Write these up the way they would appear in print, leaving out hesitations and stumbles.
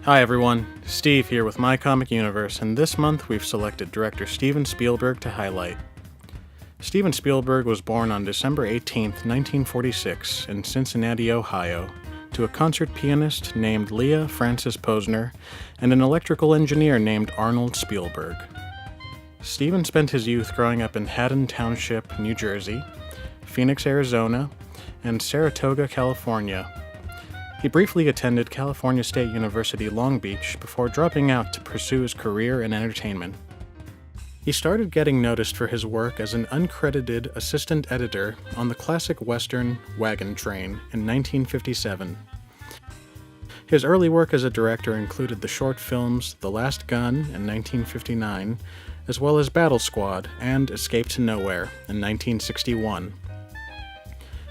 Hi everyone, Steve here with My Comic Universe, and this month we've selected director Steven Spielberg to highlight. Steven Spielberg was born on December 18, 1946, in Cincinnati, Ohio, to a concert pianist named Leah Frances Posner and an electrical engineer named Arnold Spielberg. Steven spent his youth growing up in Haddon Township, New Jersey, Phoenix, Arizona, and Saratoga, California. He briefly attended California State University, Long Beach, before dropping out to pursue his career in entertainment. He started getting noticed for his work as an uncredited assistant editor on the classic Western Wagon Train in 1957. His early work as a director included the short films The Last Gun in 1959, as well as Battle Squad and Escape to Nowhere in 1961.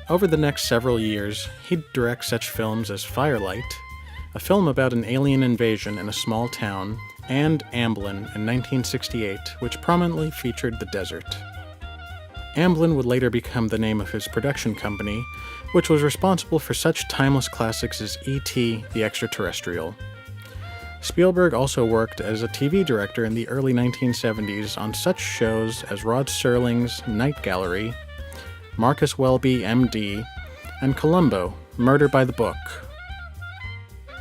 Over the next several years, he'd direct such films as Firelight, a film about an alien invasion in a small town, and Amblin in 1968, which prominently featured the desert. Amblin would later become the name of his production company, which was responsible for such timeless classics as E.T. the Extraterrestrial. Spielberg also worked as a TV director in the early 1970s on such shows as Rod Serling's Night Gallery, Marcus Welby, M.D., and Columbo, Murder by the Book.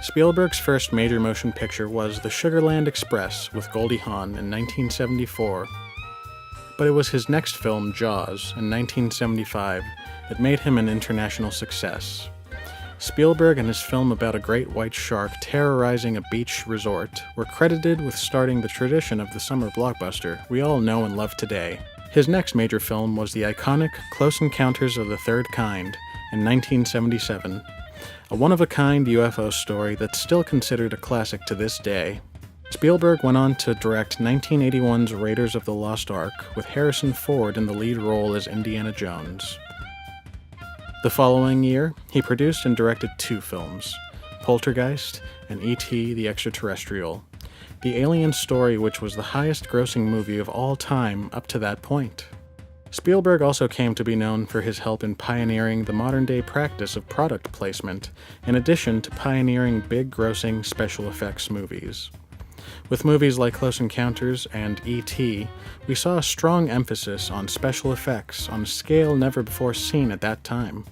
Spielberg's first major motion picture was The Sugarland Express with Goldie Hawn in 1974, but it was his next film, Jaws, in 1975, that made him an international success. Spielberg and his film about a great white shark terrorizing a beach resort were credited with starting the tradition of the summer blockbuster we all know and love today. His next major film was the iconic Close Encounters of the Third Kind in 1977, a one-of-a-kind UFO story that's still considered a classic to this day. Spielberg went on to direct 1981's Raiders of the Lost Ark, with Harrison Ford in the lead role as Indiana Jones. The following year, he produced and directed two films, Poltergeist and E.T. the Extraterrestrial, the alien story which was the highest-grossing movie of all time up to that point. Spielberg also came to be known for his help in pioneering the modern-day practice of product placement, in addition to pioneering big-grossing special effects movies. With movies like Close Encounters and E.T., we saw a strong emphasis on special effects on a scale never before seen at that time.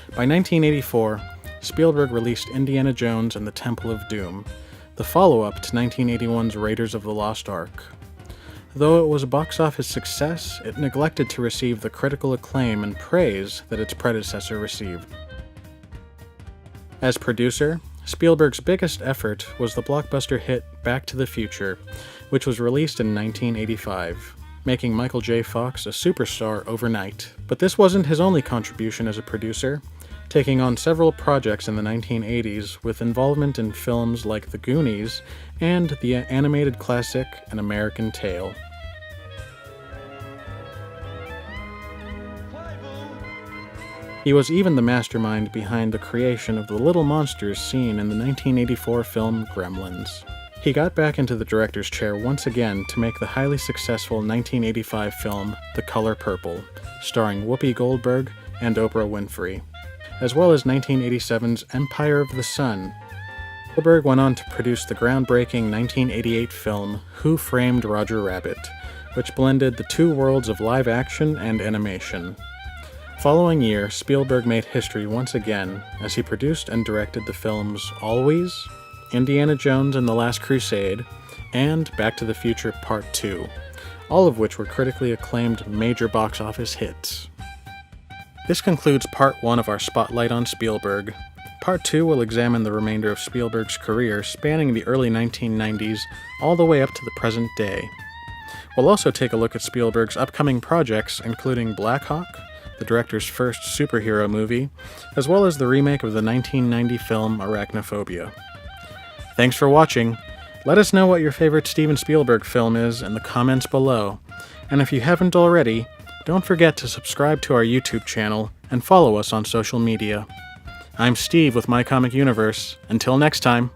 By 1984, Spielberg released Indiana Jones and the Temple of Doom, the follow-up to 1981's Raiders of the Lost Ark. Though it was a box office success, it neglected to receive the critical acclaim and praise that its predecessor received. As producer, Spielberg's biggest effort was the blockbuster hit Back to the Future, which was released in 1985, making Michael J. Fox a superstar overnight. But this wasn't his only contribution as a producer, taking on several projects in the 1980s with involvement in films like The Goonies and the animated classic An American Tail. He was even the mastermind behind the creation of the little monsters seen in the 1984 film Gremlins. He got back into the director's chair once again to make the highly successful 1985 film The Color Purple, starring Whoopi Goldberg and Oprah Winfrey, as well as 1987's Empire of the Sun. Spielberg went on to produce the groundbreaking 1988 film Who Framed Roger Rabbit, which blended the two worlds of live action and animation. Following year, Spielberg made history once again as he produced and directed the films Always, Indiana Jones and the Last Crusade, and Back to the Future Part 2, all of which were critically acclaimed major box office hits. This concludes Part 1 of our Spotlight on Spielberg. Part 2 will examine the remainder of Spielberg's career spanning the early 1990s all the way up to the present day. We'll also take a look at Spielberg's upcoming projects, including Black Hawk, the director's first superhero movie, as well as the remake of the 1990 film Arachnophobia. Thanks for watching. Let us know what your favorite Steven Spielberg film is in the comments below, and if you haven't already, don't forget to subscribe to our YouTube channel and follow us on social media. I'm Steve with My Comic Universe. Until next time.